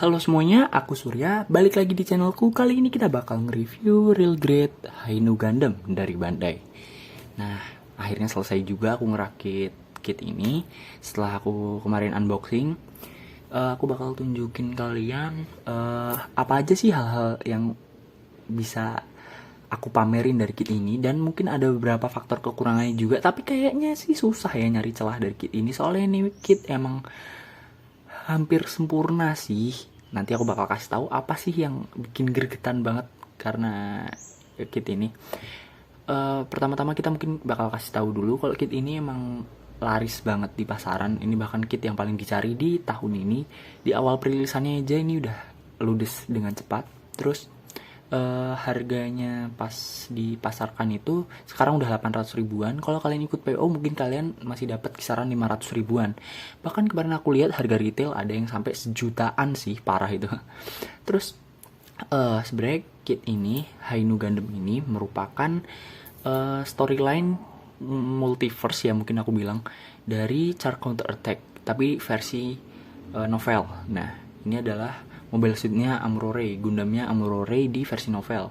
Halo semuanya, aku Surya. Balik lagi di channelku. Kali ini kita bakal nge-review Real Grade Hainu Gundam dari Bandai. Nah, akhirnya selesai juga aku ngerakit kit ini. Setelah aku kemarin unboxing, aku bakal tunjukin kalian apa aja sih hal-hal yang bisa aku pamerin dari kit ini. Dan mungkin ada beberapa faktor kekurangannya juga. Tapi kayaknya sih susah ya nyari celah dari kit ini. Soalnya ini kit emang hampir sempurna sih. Nanti aku bakal kasih tahu apa sih yang bikin gregetan banget karena kit ini. Pertama-tama kita mungkin bakal kasih tahu dulu kalau kit ini emang laris banget di pasaran. Ini bahkan kit yang paling dicari di tahun ini. Di awal perilisannya aja ini udah ludes dengan cepat. Terus harganya pas dipasarkan itu sekarang udah 800 ribuan. Kalau kalian ikut PO mungkin kalian masih dapat kisaran 500 ribuan. Bahkan kemarin aku lihat harga retail ada yang sampai sejutaan sih, parah itu. Terus sebenarnya kit ini, Hainu Gundam ini merupakan storyline multiverse ya mungkin aku bilang dari Char Counter Attack tapi versi novel. Nah, ini adalah Mobile Suit-nya Amuro-Ray, Gundamnya Amuro-Ray di versi novel.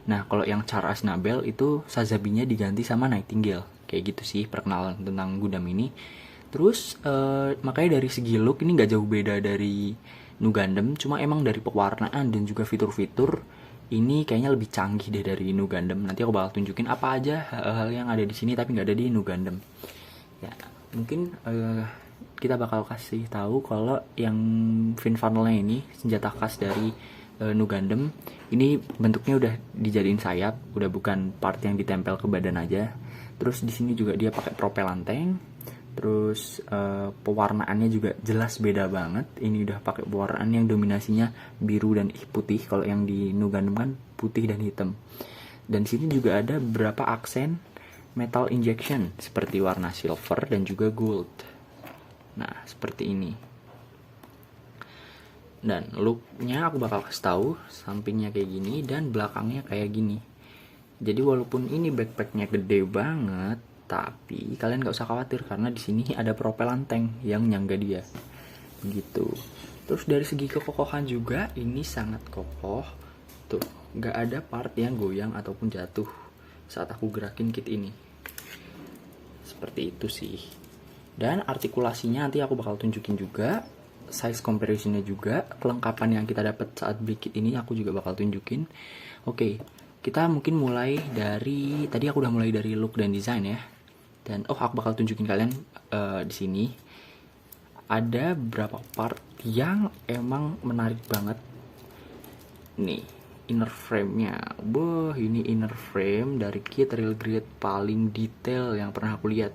Nah, kalau yang Char Aznable itu Sazabinya diganti sama Nightingale. Kayak gitu sih perkenalan tentang Gundam ini. Terus makanya dari segi look ini nggak jauh beda dari Nu Gundam, cuma emang dari pewarnaan dan juga fitur-fitur ini kayaknya lebih canggih deh dari Nu Gundam. Nanti aku bakal tunjukin apa aja hal-hal yang ada di sini tapi nggak ada di Nu Gundam. Ya, mungkin kita bakal kasih tahu kalau yang fin funnelnya ini senjata khas dari Nu Gundam ini bentuknya udah dijadiin sayap, udah bukan part yang ditempel ke badan aja. Terus di sini juga dia pakai propelan tank. Terus pewarnaannya juga jelas beda banget. Ini udah pakai pewarnaan yang dominasinya biru dan putih. Kalau yang di Nu Gundam kan putih dan hitam. Dan di sini juga ada beberapa aksen metal injection seperti warna silver dan juga gold. Nah, seperti ini. Dan looknya aku bakal kasih tahu, sampingnya kayak gini dan belakangnya kayak gini. Jadi walaupun ini backpacknya gede banget, tapi kalian gak usah khawatir karena di sini ada propelan tank yang nyangga dia. Begitu. Terus dari segi kekokohan juga ini sangat kokoh. Tuh, gak ada part yang goyang ataupun jatuh saat aku gerakin kit ini. Seperti itu sih. Dan artikulasinya nanti aku bakal tunjukin juga, size comparisonnya juga, kelengkapan yang kita dapat saat beli kit ini aku juga bakal tunjukin. Oke, kita mungkin mulai dari, tadi aku udah mulai dari look dan design ya. Dan aku bakal tunjukin kalian di sini ada beberapa part yang emang menarik banget. Nih, inner frame-nya. Wah, ini inner frame dari kit Real Grade paling detail yang pernah aku lihat.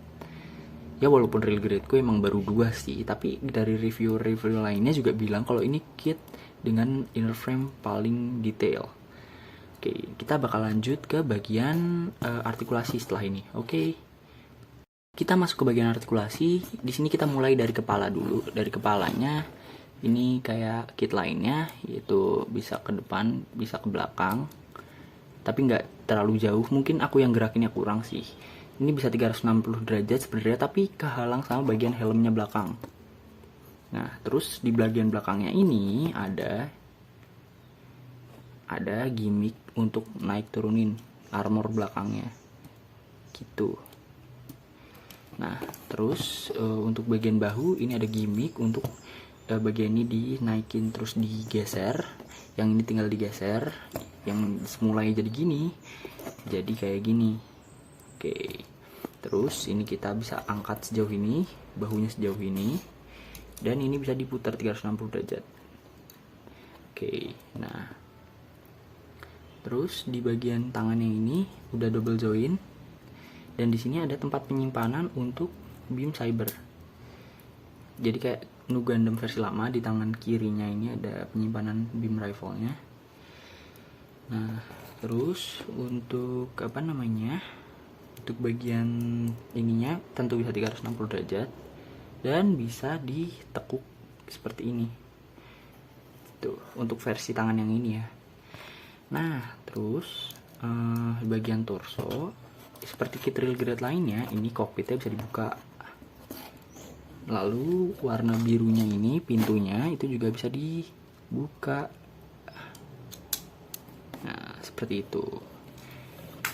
Ya walaupun Real Grade-ku emang baru 2 sih, tapi dari review-review lainnya juga bilang kalau ini kit dengan inner frame paling detail. Oke, kita bakal lanjut ke bagian artikulasi setelah ini. Oke. Kita masuk ke bagian artikulasi. Di sini kita mulai dari kepala dulu. Dari kepalanya ini kayak kit lainnya, yaitu bisa ke depan, bisa ke belakang. Tapi nggak terlalu jauh. Mungkin aku yang gerakinnya kurang sih. Ini bisa 360 derajat sebenarnya, tapi kehalang sama bagian helmnya belakang. Nah, terus di bagian belakangnya ini ada gimmick untuk naik turunin armor belakangnya. Gitu. Nah, terus untuk bagian bahu ini ada gimmick untuk bagian ini dinaikin terus digeser. Yang ini tinggal digeser. Yang semulanya jadi gini, jadi kayak gini. Oke, terus ini kita bisa angkat sejauh ini, bahunya sejauh ini, dan ini bisa diputar 360 derajat. Oke, nah, terus di bagian tangannya ini udah double join, dan di sini ada tempat penyimpanan untuk beam saber. Jadi kayak Nu Gundam versi lama, di tangan kirinya ini ada penyimpanan beam rifle-nya. Nah, terus untuk untuk bagian ininya tentu bisa 360 derajat dan bisa ditekuk seperti ini. Tuh, untuk versi tangan yang ini ya. Nah, terus bagian torso seperti kit Real Grade lainnya, ini kokpitnya bisa dibuka. Lalu warna birunya ini pintunya itu juga bisa buka. Nah, seperti itu.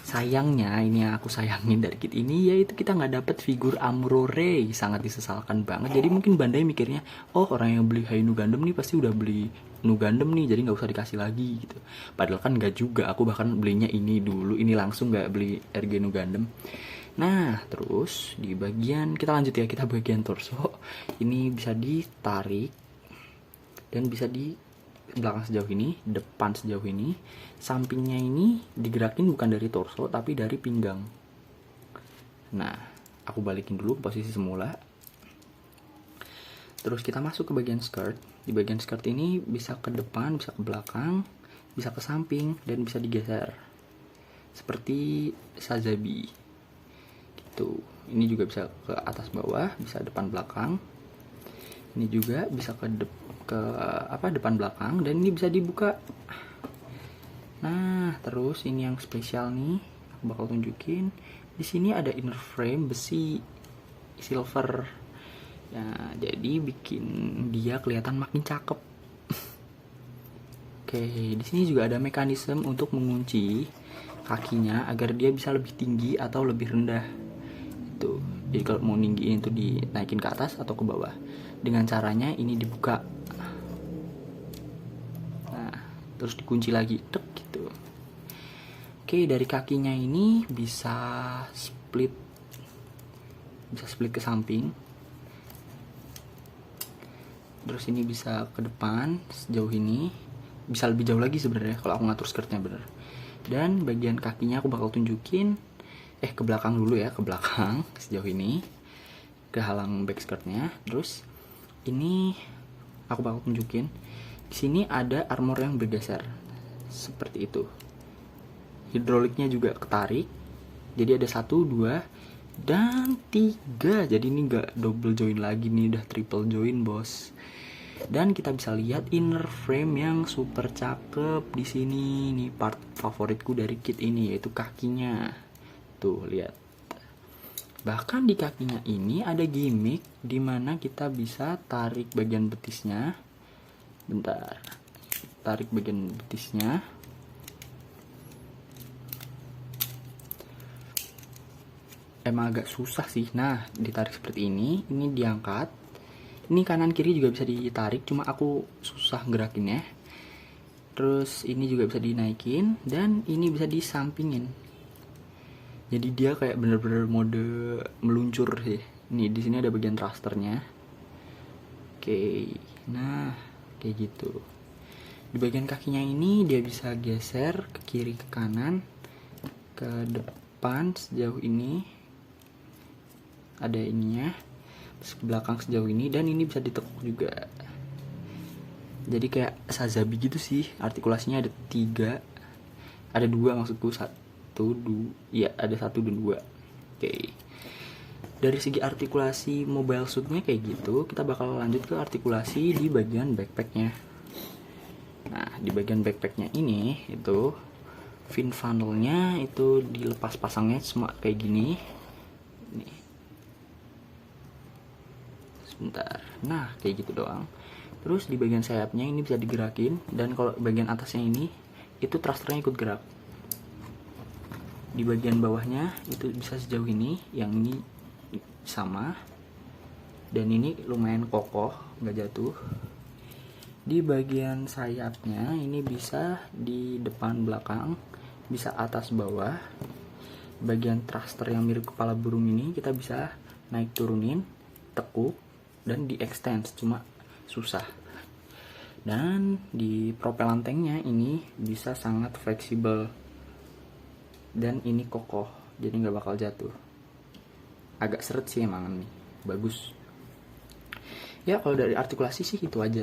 Sayangnya, ini yang aku sayangin dari kit ini, yaitu kita nggak dapet figur Aurora. Sangat disesalkan banget. Jadi mungkin Bandai mikirnya, oh orang yang beli Hi-Nu Gundam nih pasti udah beli Nu Gundam nih, jadi nggak usah dikasih lagi gitu. Padahal kan nggak juga, aku bahkan belinya ini dulu, ini langsung, nggak beli RG Nu Gundam. Nah, terus di bagian, kita lanjut ya, kita bagian torso. Ini bisa ditarik dan bisa di belakang sejauh ini, depan sejauh ini, sampingnya ini digerakin bukan dari torso tapi dari pinggang. Nah, aku balikin dulu ke posisi semula. Terus kita masuk ke bagian skirt. Di bagian skirt ini bisa ke depan, bisa ke belakang, bisa ke samping, dan bisa digeser seperti Sazabi gitu. Ini juga bisa ke atas bawah, bisa depan belakang. Ini juga bisa ke depan belakang, dan ini bisa dibuka. Nah, terus ini yang spesial nih, aku bakal tunjukin. Di sini ada inner frame besi silver. Ya, jadi bikin dia kelihatan makin cakep. Oke, di sini juga ada mekanisme untuk mengunci kakinya agar dia bisa lebih tinggi atau lebih rendah. Itu. Jadi kalau mau ninggiin itu dinaikin ke atas atau ke bawah. Dengan caranya ini dibuka. Nah, terus dikunci lagi, tek gitu. Oke, dari kakinya ini bisa split ke samping. Terus ini bisa ke depan sejauh ini, bisa lebih jauh lagi sebenarnya kalau aku ngatur skirtnya bener. Dan bagian kakinya aku bakal tunjukin, ke belakang dulu ya, ke belakang sejauh ini, kehalang back skirtnya. Terus ini aku bakal tunjukin, di sini ada armor yang bergeser seperti itu. Hidroliknya juga ketarik, jadi ada 1, 2, dan 3. Jadi ini nggak double join lagi nih, udah triple join bos. Dan kita bisa lihat inner frame yang super cakep di sini. Nih part favoritku dari kit ini, yaitu kakinya. Tuh lihat. Bahkan di kakinya ini ada gimmick dimana kita bisa tarik bagian betisnya. Bentar, tarik bagian betisnya. Emang agak susah sih. Nah, ditarik seperti ini diangkat. Ini kanan kiri juga bisa ditarik, cuma aku susah gerakinnya. Terus ini juga bisa dinaikin, dan ini bisa disampingin. Jadi dia kayak bener-bener mode meluncur sih. Nih di sini ada bagian thrusternya. Oke, nah kayak gitu. Di bagian kakinya ini dia bisa geser ke kiri ke kanan, ke depan sejauh ini. Ada ininya, terus ke belakang sejauh ini, dan ini bisa ditekuk juga. Jadi kayak Sazabi gitu sih. Artikulasinya ada 3, ada 2 maksudku, 1, 2, ya ada 1 dan 2. Oke. Dari segi artikulasi mobile suitnya kayak gitu. Kita bakal lanjut ke artikulasi di bagian backpacknya. Nah, di bagian backpacknya ini itu fin funnelnya itu dilepas pasangnya semua kayak gini. Nih. Sebentar. Nah, kayak gitu doang. Terus di bagian sayapnya ini bisa digerakin, dan kalau bagian atasnya ini itu thrusternya ikut gerak. Di bagian bawahnya itu bisa sejauh ini, yang ini sama, dan ini lumayan kokoh, nggak jatuh. Di bagian sayapnya ini bisa di depan belakang, bisa atas bawah. Bagian thruster yang mirip kepala burung ini kita bisa naik turunin, tekuk, dan di extend, cuma susah. Dan di propelan tanknya ini bisa sangat fleksibel, dan ini kokoh, jadi nggak bakal jatuh. Agak seret sih emang nih, bagus. Ya kalau dari artikulasi sih itu aja.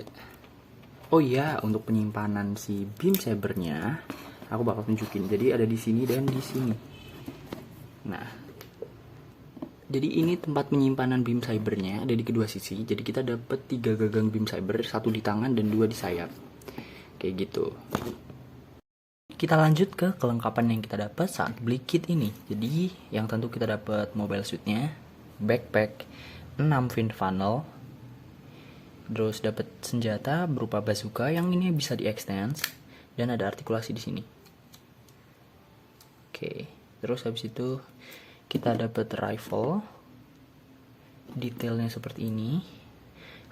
Oh iya, untuk penyimpanan si beam sabernya aku bakal tunjukin. Jadi ada di sini dan di sini. Nah, jadi ini tempat penyimpanan beam sabernya ada di kedua sisi. Jadi kita dapat 3 gagang beam saber, 1 di tangan dan 2 di sayap. Kayak gitu. Kita lanjut ke kelengkapan yang kita dapat saat beli kit ini. Jadi yang tentu kita dapat mobile suitnya, backpack, 6 fin funnel, Terus dapat senjata berupa bazooka yang ini bisa di-extend dan ada artikulasi di sini. Oke, terus habis itu kita dapat rifle. Detailnya seperti ini.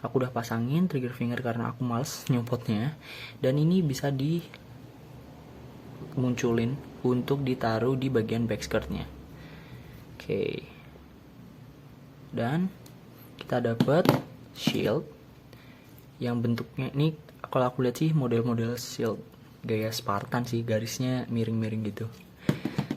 Aku udah pasangin trigger finger karena aku males nyopotnya. Dan ini bisa dimunculin untuk ditaruh di bagian backskirtnya. Oke. Dan kita dapat shield yang bentuknya ini, kalau aku lihat sih model-model shield gaya Spartan sih, garisnya miring-miring gitu.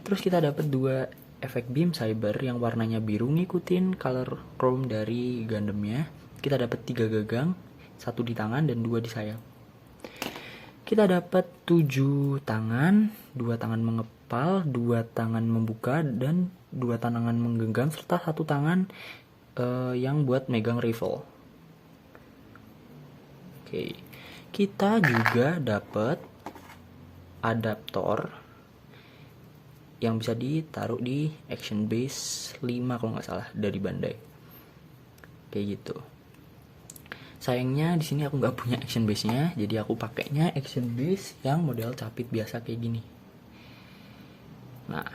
Terus kita dapat 2 efek beam cyber yang warnanya biru ngikutin color chrome dari Gundamnya. Kita dapat 3 gagang, 1 di tangan dan 2 di sayap. Kita dapat 7 tangan, 2 tangan mengepal, 2 tangan membuka dan 2 tangan menggenggam serta 1 tangan yang buat megang rifle. Oke, kita juga dapat adaptor yang bisa ditaruh di action base 5 kalau nggak salah dari Bandai. Kayak gitu. Sayangnya di sini aku nggak punya action base-nya, jadi aku pakainya action base yang model capit biasa kayak gini. Nah,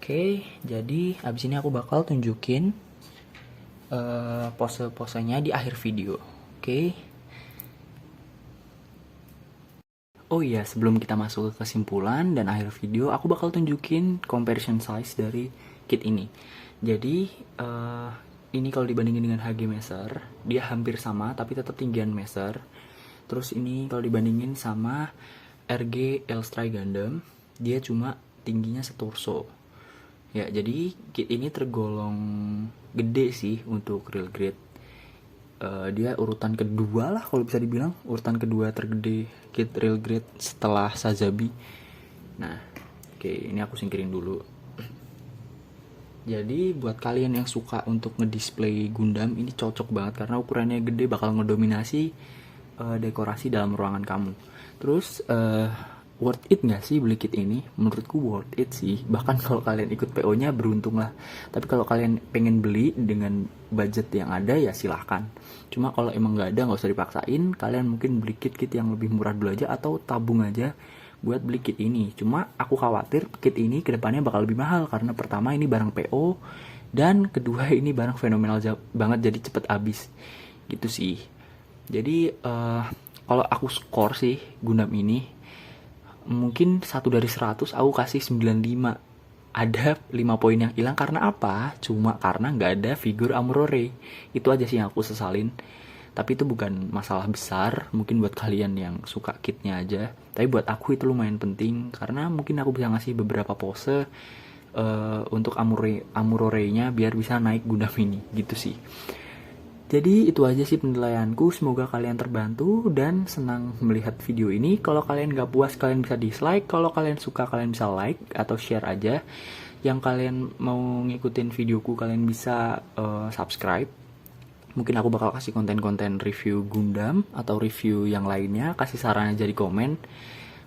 oke, jadi abis ini aku bakal tunjukin pose-posenya di akhir video. Oke. Oh iya, sebelum kita masuk ke kesimpulan dan akhir video, aku bakal tunjukin comparison size dari kit ini. Jadi, ini kalau dibandingin dengan HG Master, dia hampir sama, tapi tetap tinggian Master. Terus ini kalau dibandingin sama RG L-Stry Gundam, dia cuma tingginya setorso. Ya, jadi kit ini tergolong gede sih untuk real grade. Dia urutan kedua lah kalau bisa dibilang, urutan kedua tergede kit real grade setelah Sazabi. Nah, oke, ini aku singkirin dulu. Jadi buat kalian yang suka untuk ngedisplay Gundam, ini cocok banget karena ukurannya gede, bakal ngedominasi dekorasi dalam ruangan kamu. Terus worth it nggak sih beli kit ini? Menurutku worth it sih. Bahkan kalau kalian ikut PO-nya beruntung lah. Tapi kalau kalian pengen beli dengan budget yang ada ya silahkan. Cuma kalau emang nggak ada, nggak usah dipaksain. Kalian mungkin beli kit-kit yang lebih murah dulu aja atau tabung aja buat beli kit ini. Cuma aku khawatir kit ini kedepannya bakal lebih mahal karena pertama ini barang PO dan kedua ini barang fenomenal banget jadi cepet habis. Gitu sih. Jadi kalau aku skor sih Gundam ini mungkin 1 dari 100 aku kasih 95. Ada 5 poin yang hilang karena apa? Cuma karena nggak ada figur Amurore. Itu aja sih yang aku sesalin. Tapi itu bukan masalah besar, mungkin buat kalian yang suka kitnya aja. Tapi buat aku itu lumayan penting karena mungkin aku bisa ngasih beberapa pose untuk Amurore-nya biar bisa naik Gundam ini, gitu sih. Jadi itu aja sih penilaianku, semoga kalian terbantu dan senang melihat video ini. Kalau kalian gak puas kalian bisa dislike, kalau kalian suka kalian bisa like atau share aja. Yang kalian mau ngikutin videoku kalian bisa subscribe. Mungkin aku bakal kasih konten-konten review Gundam atau review yang lainnya, kasih saran aja di komen.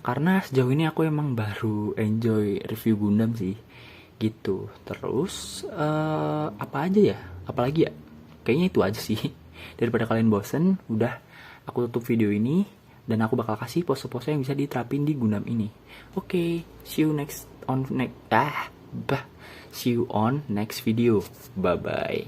Karena sejauh ini aku emang baru enjoy review Gundam sih, gitu. Terus apa aja ya? Apalagi ya? Kayaknya itu aja sih. Daripada kalian bosen, udah aku tutup video ini dan aku bakal kasih pose-pose yang bisa diterapin di Gundam ini. Oke, see you see you on next video. Bye bye.